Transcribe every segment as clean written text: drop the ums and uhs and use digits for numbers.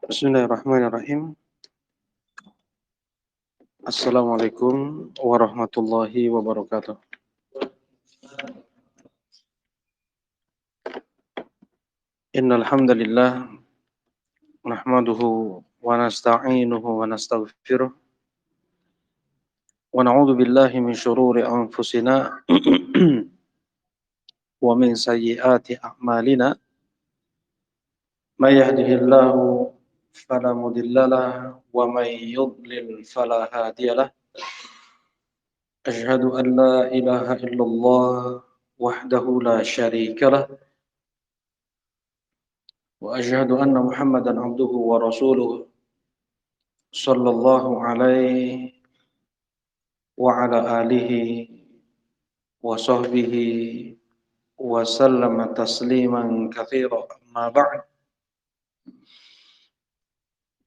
Bismillahirrahmanirrahim. Assalamualaikum warahmatullahi wabarakatuh. Innal hamdalillah nahmaduhu wa nasta'inuhu wa nastaghfiruh wa na'udzu billahi min shururi anfusina wa min sayyiati a'malina. May yahdihillahu fala mudhillalah wa may yudlil fala hadiyalah. Asyhadu an la ilaha illallah wahdahu la syarikalah wa asyhadu anna Muhammadan abduhu wa rasuluh sallallahu alaihi wa ala alihi wa sahbihi wa sallama tasliman katsira amma ba'd.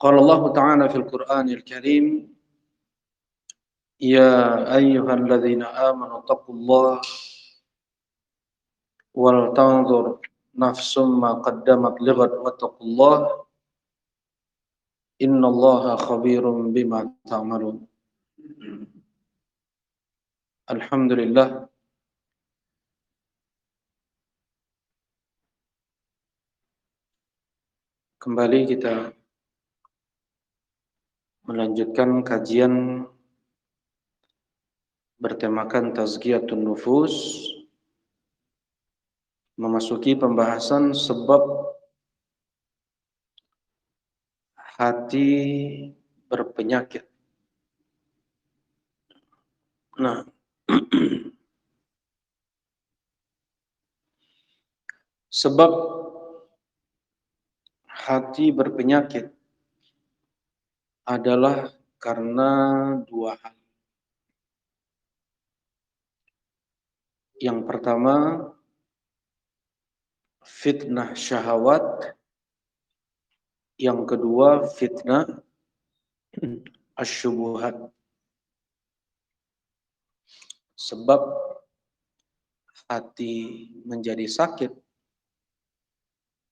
Qala Allah Ta'ala fil Qur'anil Karim, ya ayyuhalladzina amanu taqullaha wal tanzur nafsum ma qaddamat lighad wattaqullaha innallaha khabirum bima ta'malun. Alhamdulillah, kembali kita melanjutkan kajian bertemakan tazkiyatun nufus, memasuki pembahasan sebab hati berpenyakit. Nah, sebab hati berpenyakit adalah karena dua hal. Yang pertama, fitnah syahwat. Yang kedua, fitnah asyubuhat. Sebab hati menjadi sakit,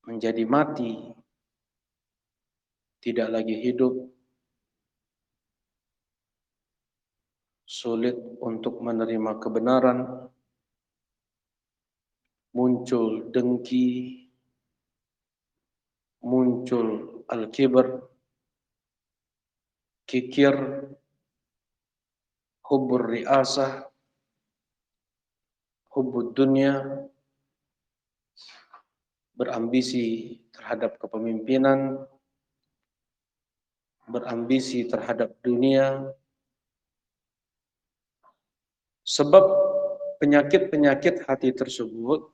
menjadi mati, tidak lagi hidup, sulit untuk menerima kebenaran, muncul dengki, muncul al-kibr, kikir, hubbur riasah, hubbud dunya, berambisi terhadap kepemimpinan, berambisi terhadap dunia. Sebab penyakit-penyakit hati tersebut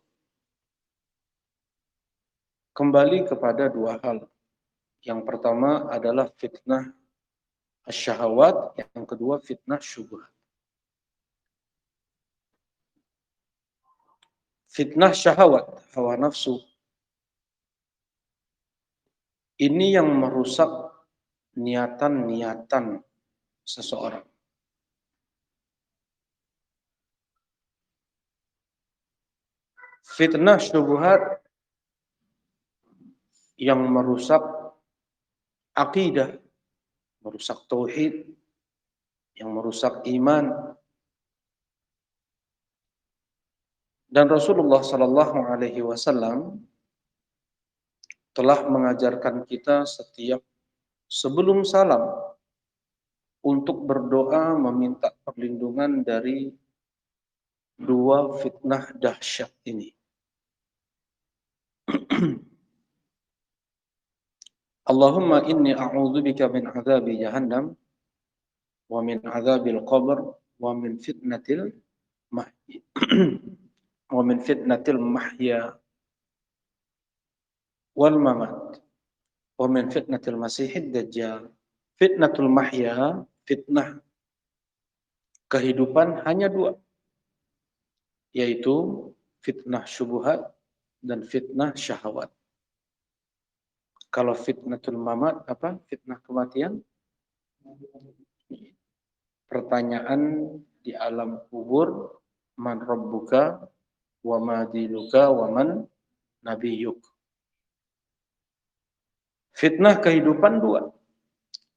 kembali kepada dua hal. Yang pertama adalah fitnah asyahawat, yang kedua fitnah syubhat. Fitnah syahwat, hawa nafsu, ini yang merusak niatan-niatan seseorang. Fitnah syubhat yang merusak akidah, merusak tauhid, yang merusak iman. Dan Rasulullah Sallallahu Alaihi Wasallam telah mengajarkan kita setiap sebelum salam untuk berdoa meminta perlindungan dari dua fitnah dahsyat ini. Allahumma inni a'udzubika min adzabi jahannam wa min adzabil qabr wa min fitnatil mahya wa min fitnatil mahya wal mamat wa min fitnatil masihid dajjal. Fitnatul mahya, fitnah kehidupan hanya dua, yaitu fitnah syubhat dan fitnah syahwat. Kalau fitnatul mamat apa? Fitnah kematian. Pertanyaan di alam kubur, man rabbuka wa ma dinuka wa man nabiyyuk. Fitnah kehidupan dua,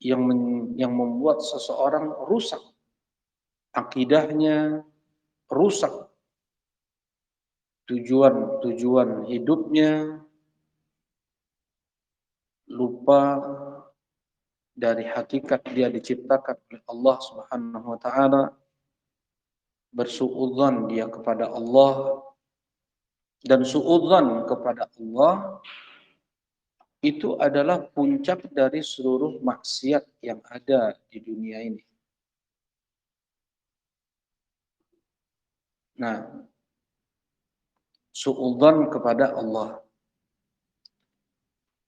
yang membuat seseorang rusak akidahnya, rusak tujuan hidupnya, lupa dari hakikat dia diciptakan oleh Allah Subhanahu wa taala, bersuudzon dia kepada Allah, dan suudzon kepada Allah itu adalah puncak dari seluruh maksiat yang ada di dunia ini. Nah, suudzon kepada Allah.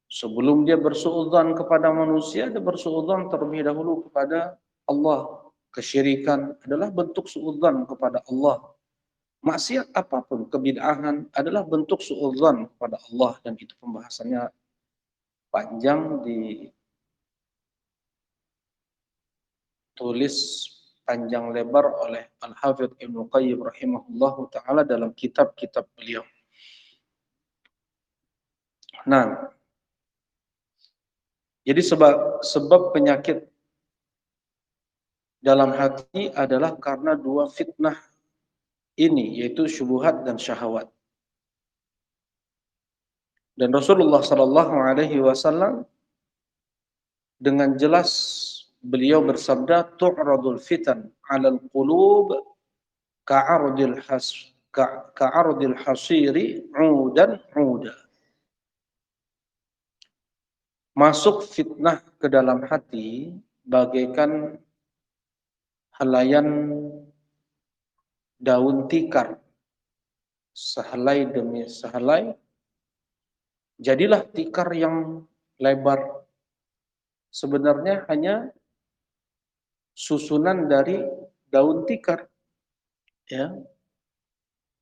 Sebelum dia bersuudzon kepada manusia, dia bersuudzon terlebih dahulu kepada Allah. Kesyirikan adalah bentuk suudzon kepada Allah. Maksiat apapun, kebid'ahan adalah bentuk suudzon kepada Allah, dan itu pembahasannya panjang, ditulis panjang lebar oleh Al-Hafidz Ibnu Qayyim rahimahullahu taala dalam kitab-kitab beliau. Nah, jadi sebab penyakit dalam hati adalah karena dua fitnah ini, yaitu syubhat dan syahwat. Dan Rasulullah Shallallahu Alaihi Wasallam dengan jelas beliau bersabda, tu'radul fitan 'alal qulub ka'ardil hasiri 'udan 'uda. Masuk fitnah ke dalam hati bagaikan helaian daun tikar, sehelai demi sehelai, jadilah tikar yang lebar. Sebenarnya hanya susunan dari daun tikar, ya.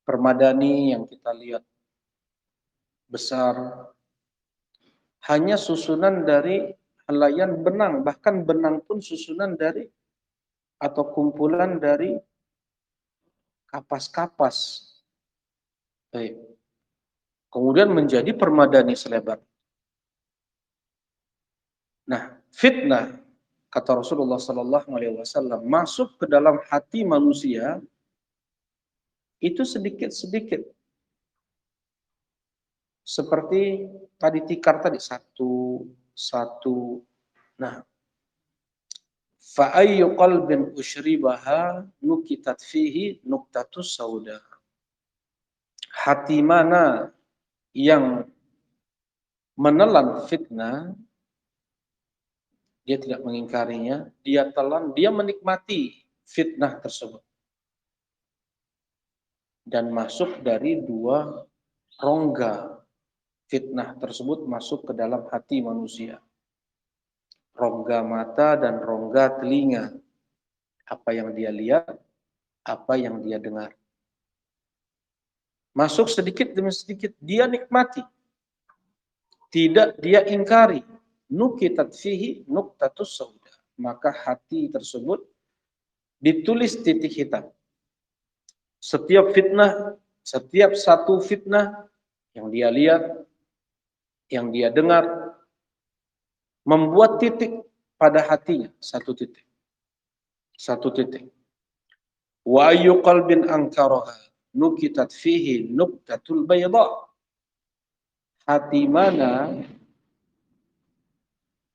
Permadani yang kita lihat besar hanya susunan dari helaian benang, bahkan benang pun susunan dari atau kumpulan dari kapas-kapas. Baik. Kemudian menjadi permadani selebar. Nah, fitnah, kata Rasulullah Sallallahu Alaihi Wasallam, masuk ke dalam hati manusia itu sedikit-sedikit. Seperti tadi tikar tadi, satu. Nah, fa ayyu qalbin ushribaha nukitat fihi nuktatus sauda. Hati mana yang menelan fitnah, dia tidak mengingkarinya, dia telan, dia menikmati fitnah tersebut. Dan masuk dari dua rongga fitnah tersebut masuk ke dalam hati manusia. Rongga mata dan rongga telinga. Apa yang dia lihat, apa yang dia dengar. Masuk sedikit demi sedikit, dia nikmati. Tidak dia ingkari. Nukitat fihi nuktatus sauda. Maka hati tersebut ditulis titik hitam. Setiap fitnah, setiap satu fitnah yang dia lihat, yang dia dengar, membuat titik pada hatinya, satu titik. Satu titik. Wa ayyu qalbin ankaraha nukitat fihi nuktatul bayda. Hati mana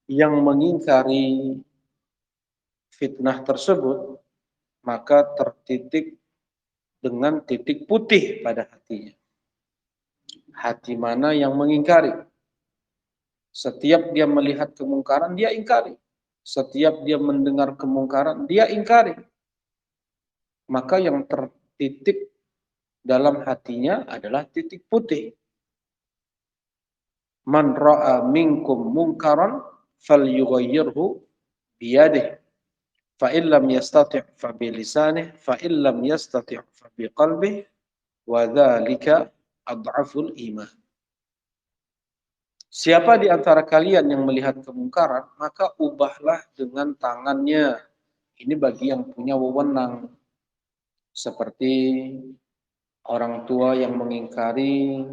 yang mengingkari fitnah tersebut, maka tertitik dengan titik putih pada hatinya. Hati mana yang mengingkari? Setiap dia melihat kemungkaran, dia ingkari. Setiap dia mendengar kemungkaran, dia ingkari. Maka yang tertitik dalam hatinya adalah titik putih. Man ra'a minkum munkaran falyughayyirhu biyadihi. Fa illam yastati' fa bi lisanihi, fa illam yastati' fa bi qalbihi, wa dzalika adhaful iman. Siapa di antara kalian yang melihat kemungkaran, maka ubahlah dengan tangannya. Ini bagi yang punya wewenang. Seperti orang tua yang mengingkari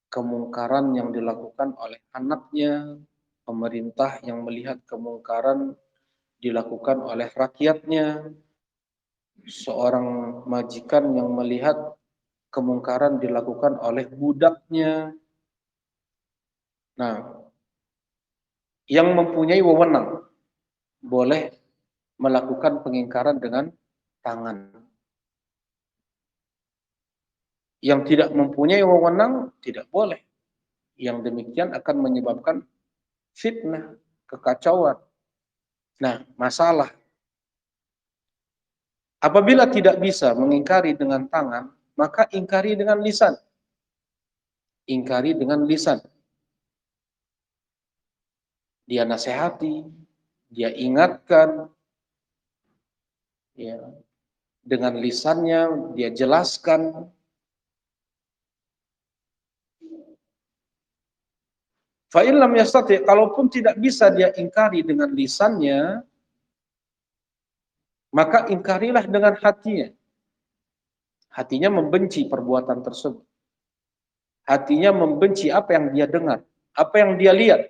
kemungkaran yang dilakukan oleh anaknya, pemerintah yang melihat kemungkaran dilakukan oleh rakyatnya, seorang majikan yang melihat kemungkaran dilakukan oleh budaknya. Nah, yang mempunyai wewenang boleh melakukan pengingkaran dengan tangan. Yang tidak mempunyai wewenang tidak boleh. Yang demikian akan menyebabkan fitnah, kekacauan. Nah, masalah apabila tidak bisa mengingkari dengan tangan, maka ingkari dengan lisan. Ingkari dengan lisan. Dia nasihati, dia ingatkan, ya, dengan lisannya dia jelaskan. Fa'in lam yastati, kalaupun tidak bisa dia ingkari dengan lisannya, maka ingkarilah dengan hatinya. Hatinya membenci perbuatan tersebut. Hatinya membenci apa yang dia dengar, apa yang dia lihat.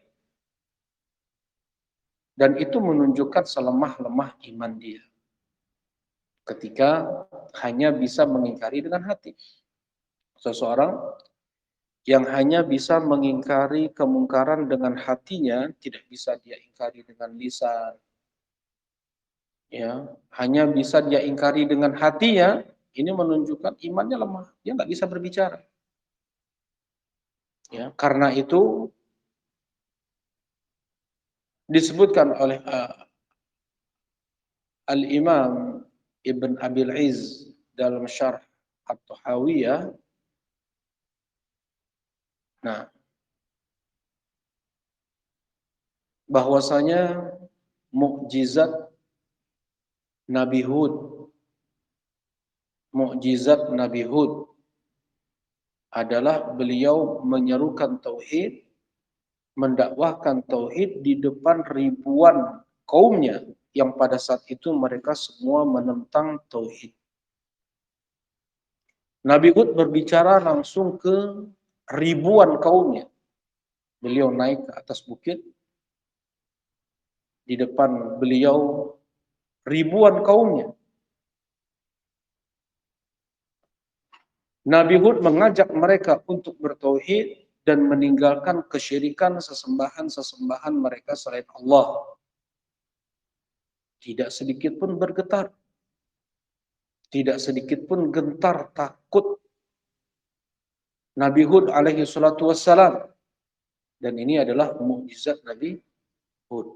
Dan itu menunjukkan selemah-lemah iman dia. Ketika hanya bisa mengingkari dengan hati. Seseorang yang hanya bisa mengingkari kemungkaran dengan hatinya, tidak bisa dia ingkari dengan lisan. Ya, hanya bisa dia ingkari dengan hatinya, ini menunjukkan imannya lemah. Dia nggak bisa berbicara. Ya, karena itu disebutkan oleh Al-Imam Ibn Abil Izz dalam syarh At-Tahawiyah. Nah, bahwasanya mukjizat Nabi Hud, mukjizat Nabi Hud adalah beliau menyerukan tauhid, mendakwahkan tauhid di depan ribuan kaumnya yang pada saat itu mereka semua menentang tauhid. Nabi Hud berbicara langsung ke ribuan kaumnya. Beliau naik ke atas bukit, di depan beliau ribuan kaumnya. Nabi Hud mengajak mereka untuk bertauhid dan meninggalkan kesyirikan sesembahan-sesembahan mereka selain Allah. Tidak sedikit pun bergetar. Tidak sedikit pun gentar, takut. Nabi Hud alaihi salatu wassalam. Dan ini adalah mukjizat Nabi Hud.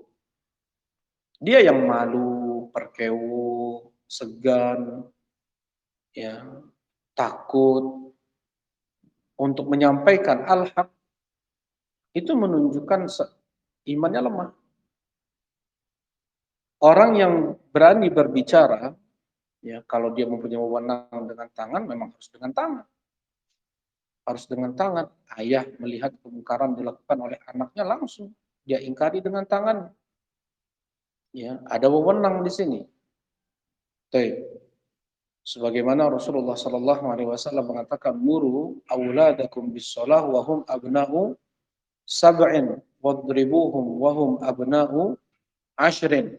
Dia yang malu, perkewo, segan, ya, takut untuk menyampaikan al-haq, itu menunjukkan imannya lemah. Orang yang berani berbicara, ya, kalau dia mempunyai wewenang dengan tangan, memang harus dengan tangan. Harus dengan tangan. Ayah melihat kemungkaran dilakukan oleh anaknya langsung dia ingkari dengan tangan. Ya, ada wewenang di sini. Baik. Sebagaimana Rasulullah sallallahu alaihi wasallam mengatakan, "Muru auladakum bis-shalah wa hum abna'u sab'in wadribuhum wa hum abna'u ashrin."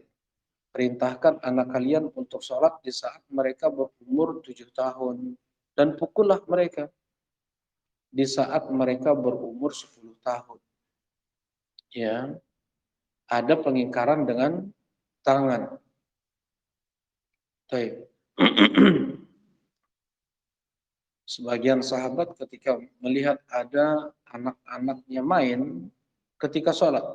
Perintahkan anak kalian untuk sholat di saat mereka berumur 7 tahun. Dan pukullah mereka di saat mereka berumur 10 tahun. Ya, ada pengingkaran dengan tangan. Baik. Sebagian sahabat ketika melihat ada anak-anaknya main ketika sholat.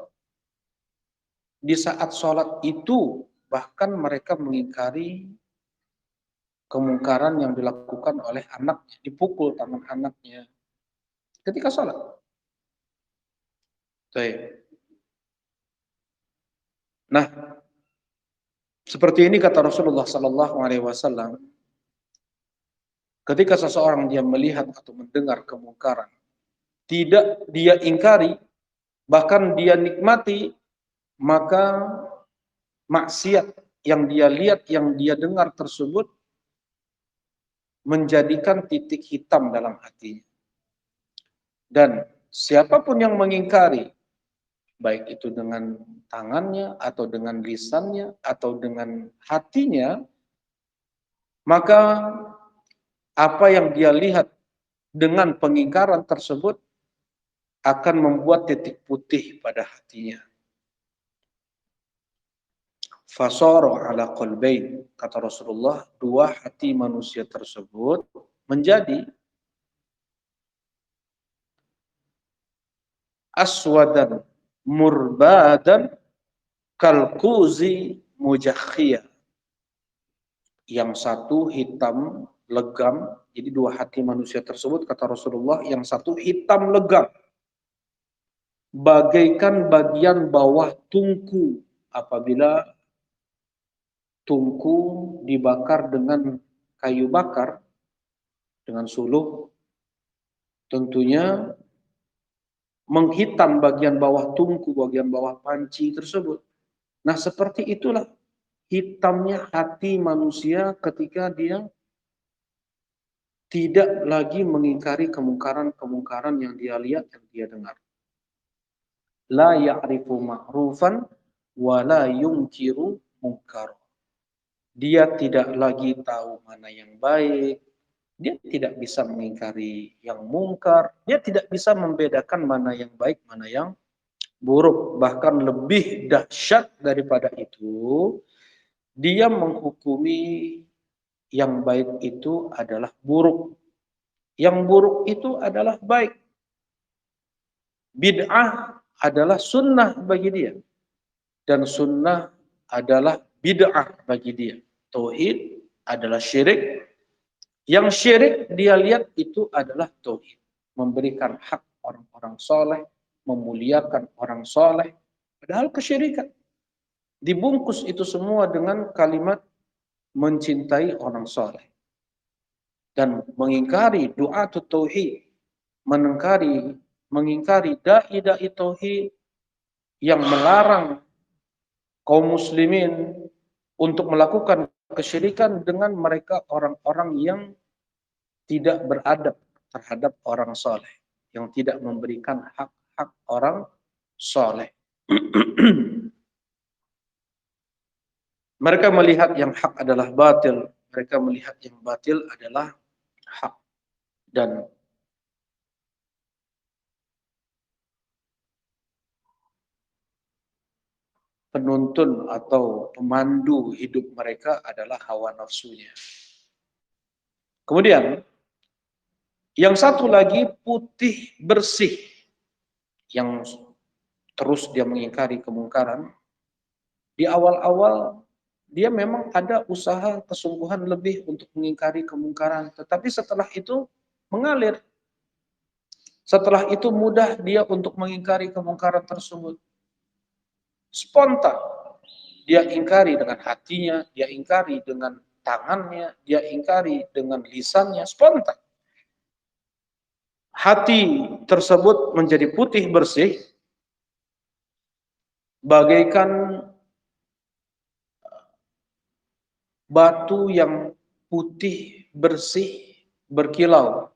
Di saat sholat itu bahkan mereka mengingkari kemungkaran yang dilakukan oleh anaknya, dipukul tangan anaknya ketika sholat. Baik. Nah, seperti ini kata Rasulullah Sallallahu Alaihi Wasallam, ketika seseorang dia melihat atau mendengar kemungkaran, tidak dia ingkari, bahkan dia nikmati, maka maksiat yang dia lihat, yang dia dengar tersebut menjadikan titik hitam dalam hatinya. Dan siapapun yang mengingkari baik itu dengan tangannya atau dengan lisannya atau dengan hatinya, maka apa yang dia lihat dengan pengingkaran tersebut akan membuat titik putih pada hatinya. Fasara ala qalbain, kata Rasulullah, dua hati manusia tersebut menjadi aswadan murbadan kalkuzi mujakhiyah. Yang satu hitam legam, jadi dua hati manusia tersebut, kata Rasulullah, yang satu hitam legam, bagaikan bagian bawah tungku apabila tungku dibakar dengan kayu bakar, dengan suluh, tentunya menghitam bagian bawah tungku, bagian bawah panci tersebut. Nah, seperti itulah hitamnya hati manusia ketika dia tidak lagi mengingkari kemungkaran-kemungkaran yang dia lihat, yang dia dengar. La ya'rifu ma'rufan wa la yunkiru munkar. Dia tidak lagi tahu mana yang baik, dia tidak bisa mengingkari yang mungkar, dia tidak bisa membedakan mana yang baik, mana yang buruk. Bahkan lebih dahsyat daripada itu, dia menghukumi yang baik itu adalah buruk, yang buruk itu adalah baik. Bid'ah adalah sunnah bagi dia, dan sunnah adalah bid'ah bagi dia. Tauhid adalah syirik, yang syirik dia lihat itu adalah tauhid, memberikan hak orang-orang soleh, memuliakan orang soleh, padahal kesyirikan. Dibungkus itu semua dengan kalimat mencintai orang soleh dan mengingkari doa tauhid, mengingkari dai-dai tauhid yang melarang kaum muslimin untuk melakukan kesyirikan dengan mereka orang-orang yang tidak beradab terhadap orang soleh, yang tidak memberikan hak-hak orang soleh. Mereka melihat yang hak adalah batil, mereka melihat yang batil adalah hak. Dan penuntun atau pemandu hidup mereka adalah hawa nafsunya. Kemudian yang satu lagi putih bersih, yang terus dia mengingkari kemungkaran. Di awal-awal dia memang ada usaha kesungguhan lebih untuk mengingkari kemungkaran, tetapi setelah itu mengalir. Setelah itu mudah dia untuk mengingkari kemungkaran tersebut. Spontan. Dia ingkari dengan hatinya, dia ingkari dengan tangannya, dia ingkari dengan lisannya, spontan. Hati tersebut menjadi putih bersih, bagaikan batu yang putih bersih berkilau.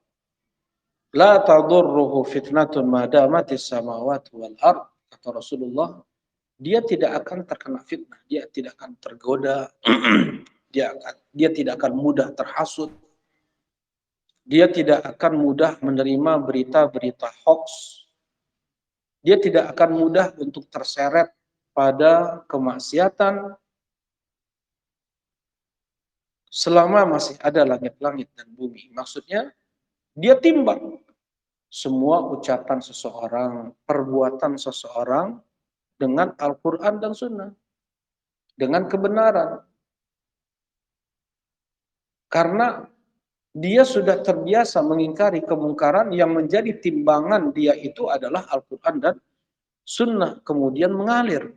La tadurruhu fitnatun ma damatis samawati wal ard, kata Rasulullah. Dia tidak akan terkena fitnah, dia tidak akan tergoda, dia tidak akan mudah terhasut, dia tidak akan mudah menerima berita-berita hoax, dia tidak akan mudah untuk terseret pada kemaksiatan selama masih ada langit-langit dan bumi. Maksudnya, dia timbang semua ucapan seseorang, perbuatan seseorang dengan Al-Quran dan Sunnah, dengan kebenaran. Karena dia sudah terbiasa mengingkari kemungkaran, yang menjadi timbangan dia itu adalah Al-Quran dan Sunnah. Kemudian mengalir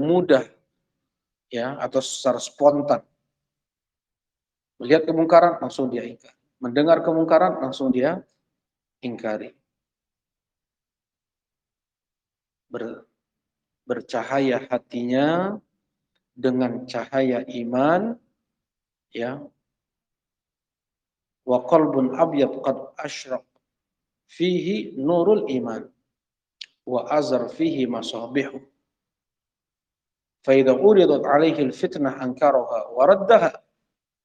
mudah, ya, atau secara spontan. Melihat kemungkaran langsung dia ingkari, mendengar kemungkaran langsung dia ingkari. Bercahaya hatinya dengan cahaya iman, ya. Wa qalbun abyad qad asyraq fihi nurul iman. wa azar fihi masabihu. Fa idza uridat alaihi al-fitnah ankaraha wa raddaha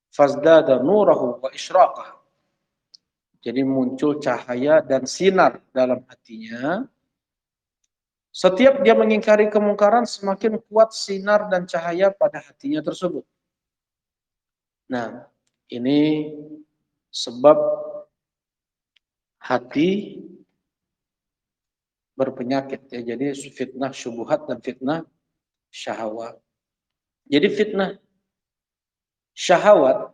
fazdada nurahu wa isyraqah. Jadi muncul cahaya dan sinar dalam hatinya. Setiap dia mengingkari kemungkaran, semakin kuat sinar dan cahaya pada hatinya tersebut. Nah, ini sebab hati berpenyakit ya. Jadi fitnah syubhat dan fitnah syahwat. Jadi fitnah syahwat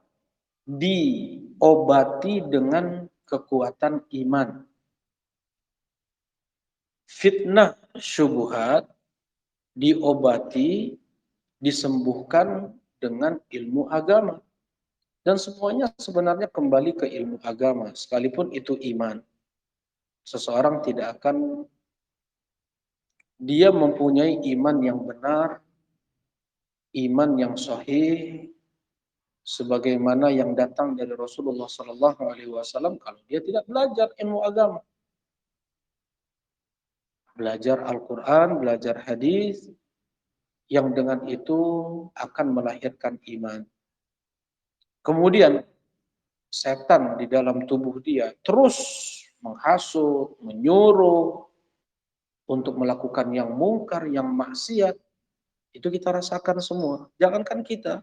diobati dengan kekuatan iman. Fitnah syubhat diobati, disembuhkan dengan ilmu agama. Dan semuanya sebenarnya kembali ke ilmu agama, sekalipun itu iman. Seseorang tidak akan dia mempunyai iman yang benar, iman yang sahih, sebagaimana yang datang dari Rasulullah Sallallahu Alaihi Wasallam kalau dia tidak belajar ilmu agama, belajar Al-Quran, belajar hadis, yang dengan itu akan melahirkan iman. Kemudian setan di dalam tubuh dia terus menghasut, menyuruh untuk melakukan yang mungkar, yang maksiat. Itu kita rasakan semua. Jangankan kita,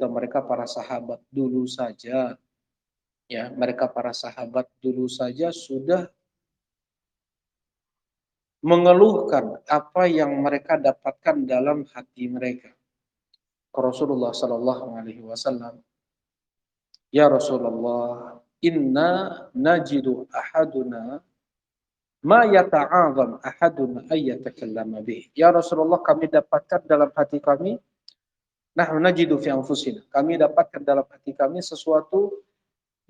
mereka para sahabat dulu saja, ya, mereka para sahabat dulu saja sudah mengeluhkan apa yang mereka dapatkan dalam hati mereka. Rasulullah Sallallahu Alaihi Wasallam, ya Rasulullah, inna najidu ahaduna ma yata'azam ahaduna ayyatakallama bih. Ya Rasulullah, kami dapatkan dalam hati kami, nahnu najidu fi anfusina. Kami dapatkan dalam hati kami sesuatu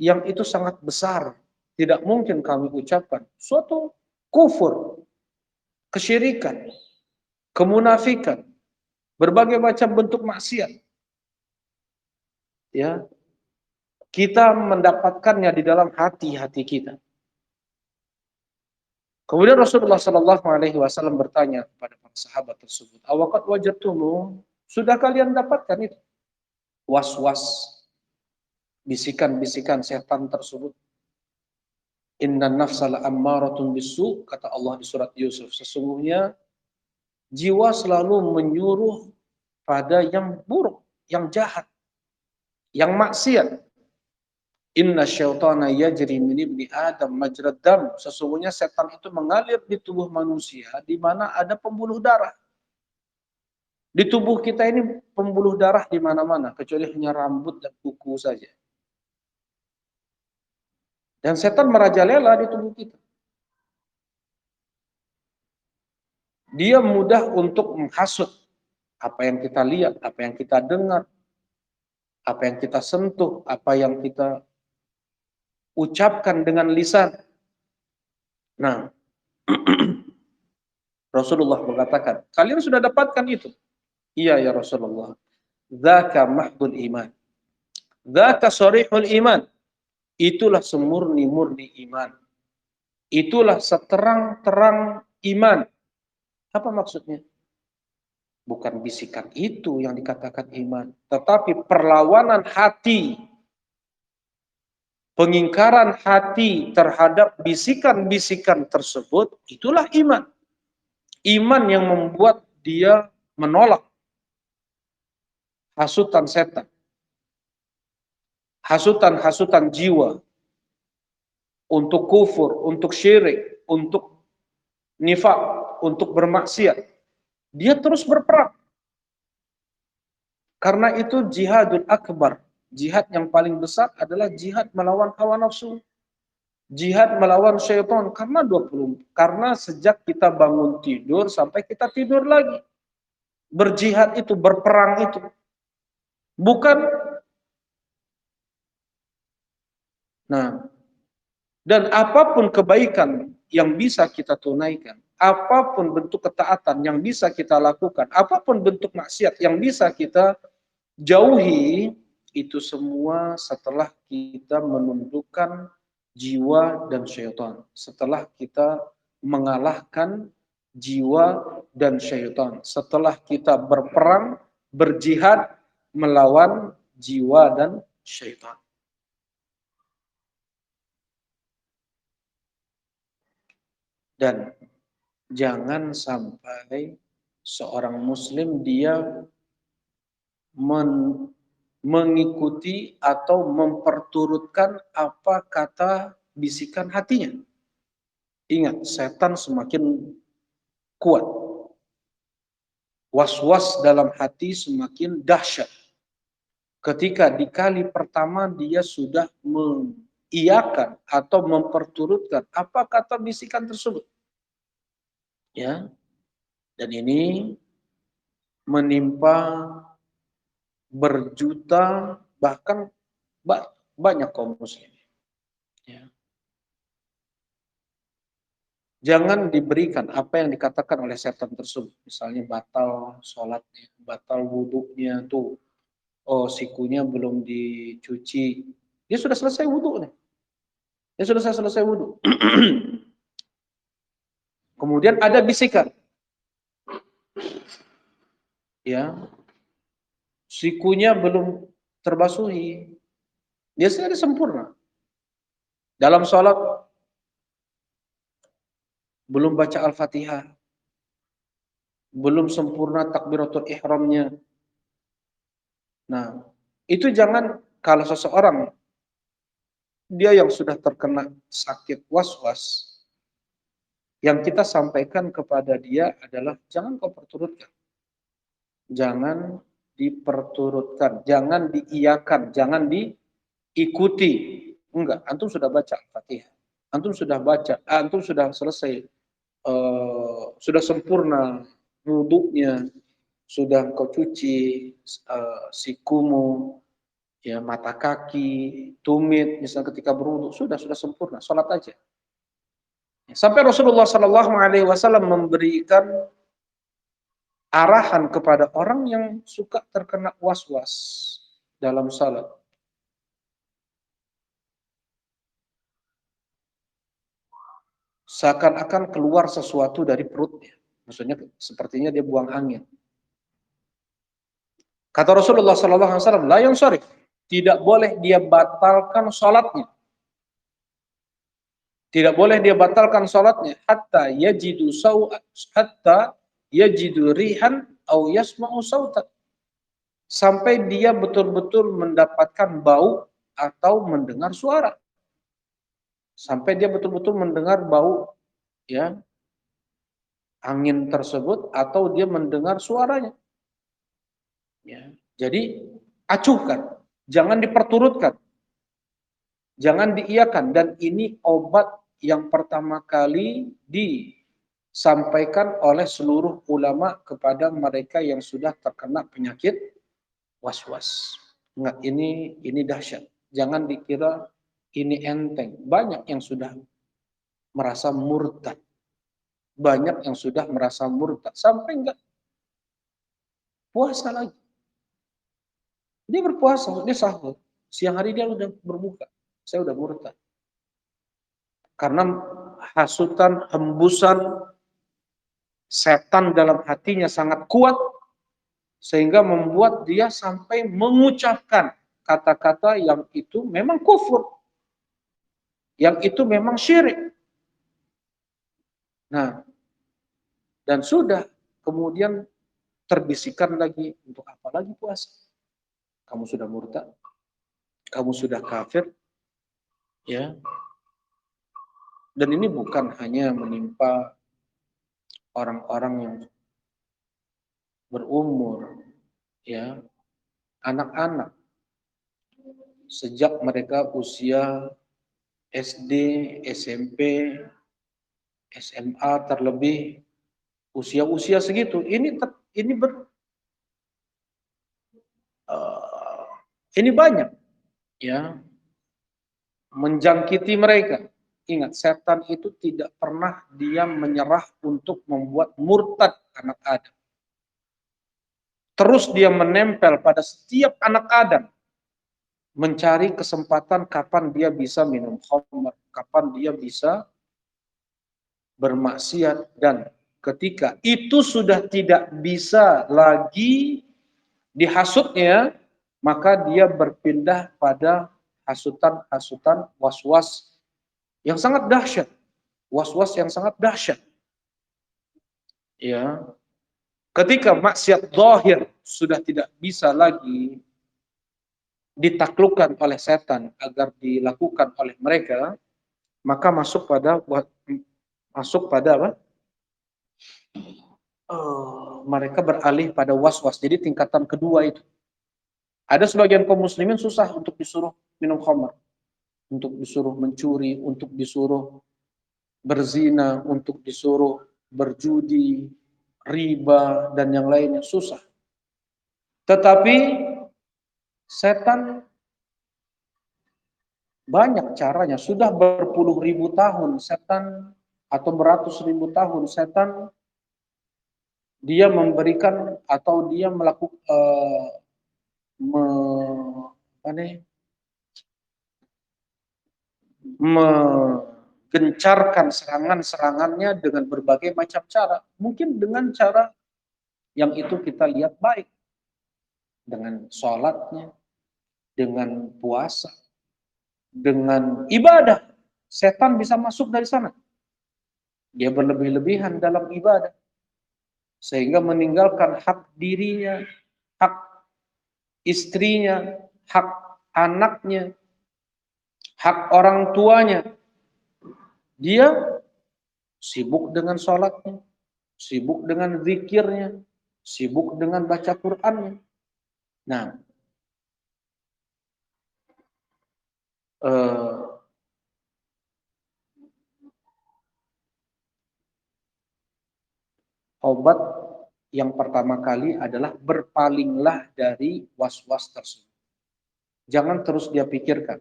yang itu sangat besar, tidak mungkin kami ucapkan. Suatu kufur, kesyirikan, kemunafikan, berbagai macam bentuk maksiat. Ya, kita mendapatkannya di dalam hati-hati kita. Kemudian Rasulullah Shallallahu Alaihi Wasallam bertanya kepada para sahabat tersebut, awaqad wajadtumu, sudah kalian dapatkan itu? Was-was, bisikan-bisikan setan tersebut. Inna nafsala ammaratun bisu, kata Allah di surat Yusuf. Sesungguhnya jiwa selalu menyuruh pada yang buruk, yang jahat, yang maksiat. Inna syaitana yajri min ibni Adam majrad dam. Sesungguhnya setan itu mengalir di tubuh manusia di mana ada pembuluh darah. Di tubuh kita ini pembuluh darah di mana-mana kecuali hanya rambut dan kuku saja. Dan setan merajalela di tubuh kita. Dia mudah untuk menghasut apa yang kita lihat, apa yang kita dengar, apa yang kita sentuh, apa yang kita ucapkan dengan lisan. Nah, Rasulullah mengatakan, kalian sudah dapatkan itu? Iya ya Rasulullah. Dzaka mahdul iman. Dzaka sharihul iman. Itulah semurni-murni iman. Itulah seterang-terang iman. Apa maksudnya? Bukan bisikan itu yang dikatakan iman, tetapi perlawanan hati, pengingkaran hati terhadap bisikan-bisikan tersebut, itulah iman. Iman yang membuat dia menolak hasutan setan, hasutan-hasutan jiwa untuk kufur, untuk syirik, untuk nifak, untuk bermaksiat. Dia terus berperang. Karena itu jihadul akbar. Jihad yang paling besar adalah jihad melawan hawa nafsu. Jihad melawan syaitan. Karena sejak kita bangun tidur sampai kita tidur lagi. Berjihad itu, berperang itu. Bukan. Nah, dan apapun kebaikan yang bisa kita tunaikan, apapun bentuk ketaatan yang bisa kita lakukan, apapun bentuk maksiat yang bisa kita jauhi, itu semua setelah kita menundukkan jiwa dan syaitan. Setelah kita mengalahkan jiwa dan syaitan. Setelah kita berperang, berjihad melawan jiwa dan syaitan. Dan jangan sampai seorang muslim dia mengikuti atau memperturutkan apa kata bisikan hatinya. Ingat, setan semakin kuat. Was-was dalam hati semakin dahsyat. Ketika di kali pertama dia sudah mengiyakan atau memperturutkan apa kata bisikan tersebut. Ya. Dan ini menimpa berjuta bahkan banyak kaum muslim. Ya. Jangan diberikan apa yang dikatakan oleh setan tersebut. Misalnya batal sholatnya, batal wudhunya tuh. Oh, sikunya belum dicuci. Dia sudah selesai wudhu nih. Dia sudah selesai wudhu. Kemudian ada bisikan. Ya, sikunya belum terbasuhi. Dia sudah sempurna. Dalam sholat belum baca Al-Fatihah, belum sempurna takbiratul ihramnya. Nah, itu jangan kalau seseorang dia yang sudah terkena sakit was-was, yang kita sampaikan kepada dia adalah jangan kau perturutkan. Jangan diperturutkan, jangan diiyakan, jangan diikuti. Enggak, antum sudah baca Al-Fatihah. Antum sudah baca, antum sudah selesai, sudah sempurna wudhunya, sudah kau cuci sikumu, ya mata kaki, tumit, misalnya ketika berwudhu, sudah sempurna, sholat aja. Sampai Rasulullah Shallallahu Alaihi Wasallam memberikan arahan kepada orang yang suka terkena was-was dalam salat. Seakan-akan keluar sesuatu dari perutnya. Maksudnya sepertinya dia buang angin. Kata Rasulullah Sallallahu Alaihi Wasallam, la yansharif, tidak boleh dia batalkan salatnya. Tidak boleh dia batalkan salatnya hatta yajidu rihan au yasma'u sautan. Sampai dia betul-betul mendapatkan bau atau mendengar suara. Sampai dia betul-betul mendengar bau, ya, angin tersebut atau dia mendengar suaranya. Ya. Jadi acuhkan, jangan diperturutkan, jangan diiyakan. Dan ini obat yang pertama kali disampaikan oleh seluruh ulama kepada mereka yang sudah terkena penyakit was-was. Ingat, ini dahsyat. Jangan dikira ini enteng. Banyak yang sudah merasa murtad. Banyak yang sudah merasa murtad sampai enggak puasa lagi. Dia berpuasa, dia sahur. Siang hari dia udah berbuka. Saya udah murtad. Karena hasutan, hembusan setan dalam hatinya sangat kuat sehingga membuat dia sampai mengucapkan kata-kata yang itu memang kufur. Yang itu memang syirik. Nah, dan sudah kemudian terbisikan lagi, untuk apa lagi puasa? Kamu sudah murtad, kamu sudah kafir, ya. Dan ini bukan hanya menimpa orang-orang yang berumur, ya, anak-anak sejak mereka usia SD, SMP, SMA terlebih usia-usia segitu, ini banyak, ya, menjangkiti mereka. Ingat, setan itu tidak pernah dia menyerah untuk membuat murtad anak Adam. Terus dia menempel pada setiap anak Adam, mencari kesempatan kapan dia bisa minum khamr, kapan dia bisa bermaksiat, dan ketika itu sudah tidak bisa lagi dihasutnya, maka dia berpindah pada hasutan-hasutan was-was yang sangat dahsyat. Was-was yang sangat dahsyat. Ya, ketika maksiat zahir sudah tidak bisa lagi ditaklukkan oleh setan agar dilakukan oleh mereka, maka masuk pada apa? Mereka beralih pada was-was. Jadi tingkatan kedua itu. Ada sebagian kaum muslimin susah untuk disuruh minum khamr, untuk disuruh mencuri, untuk disuruh berzina, untuk disuruh berjudi, riba, dan yang lainnya, susah. Tetapi setan banyak caranya. Sudah berpuluh ribu tahun setan, atau beratus ribu tahun setan, dia memberikan atau dia melakukan menggencarkan serangan-serangannya dengan berbagai macam cara. Mungkin dengan cara yang itu kita lihat baik, dengan sholatnya, dengan puasa, dengan ibadah. Setan bisa masuk dari sana. Dia berlebih-lebihan dalam ibadah, sehingga meninggalkan hak dirinya, hak istrinya, hak anaknya, hak orang tuanya. Dia sibuk dengan sholatnya, sibuk dengan zikirnya, sibuk dengan baca Qur'annya. Nah, obat yang pertama kali adalah berpalinglah dari was-was tersebut. Jangan terus dia pikirkan,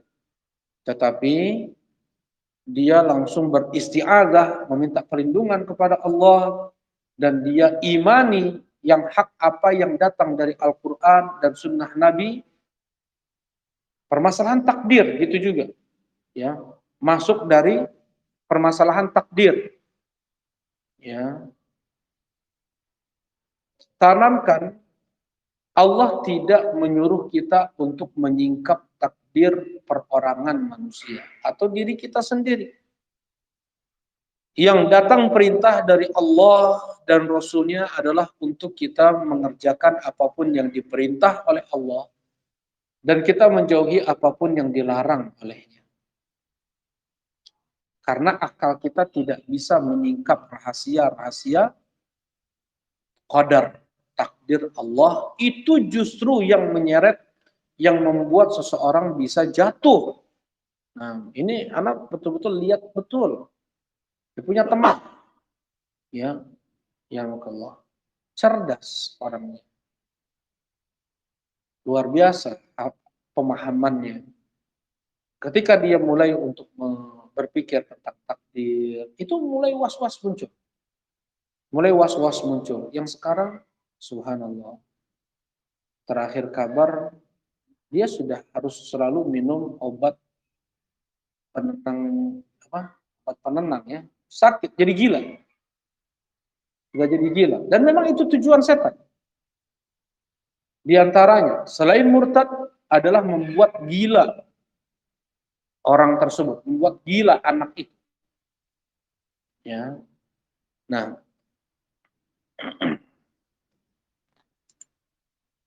tetapi dia langsung beristi'adzah, meminta perlindungan kepada Allah, dan dia imani yang hak apa yang datang dari Al-Quran dan Sunnah Nabi. Permasalahan takdir gitu juga, ya, masuk dari permasalahan takdir, ya. Tanamkan, Allah tidak menyuruh kita untuk menyingkap takdir perorangan manusia atau diri kita sendiri. Yang datang perintah dari Allah dan Rasul-Nya adalah untuk kita mengerjakan apapun yang diperintah oleh Allah dan kita menjauhi apapun yang dilarang olehnya. Karena akal kita tidak bisa menyingkap rahasia-rahasia qadar, takdir Allah. Itu justru yang menyeret, yang membuat seseorang bisa jatuh. Nah, ini anak betul-betul lihat betul. Dia punya teman, ya, yang Allah cerdas orangnya, luar biasa pemahamannya. Ketika dia mulai untuk berpikir tentang takdir, itu mulai was-was muncul. Mulai was-was muncul. Yang sekarang, subhanallah, terakhir kabar, dia sudah harus selalu minum obat penenang, obat penenang, ya. Sakit, jadi gila. Sudah jadi gila. Dan memang itu tujuan setan. Di antaranya, selain murtad, adalah membuat gila orang tersebut, membuat gila anak itu. Ya. Nah,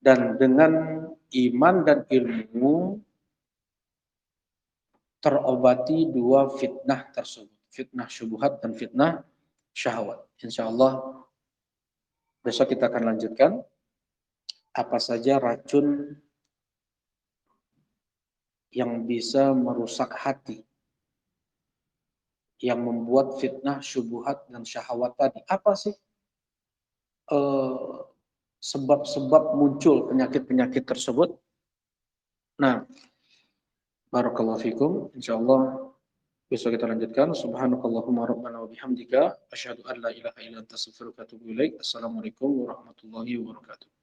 dan dengan iman dan ilmu terobati dua fitnah tersebut, fitnah syubhat dan fitnah syahwat. Insya Allah besok kita akan lanjutkan apa saja racun yang bisa merusak hati, yang membuat fitnah syubhat dan syahwat tadi. Apa sih sebab-sebab muncul penyakit-penyakit tersebut? Nah, barakallahu fikum. Insyaallah besok kita lanjutkan. Subhanakallahumma rabbana wa bihamdika asyhadu an la ilaha illa anta astaghfiruka wa atubu ilaik. Assalamualaikum warahmatullahi wabarakatuh.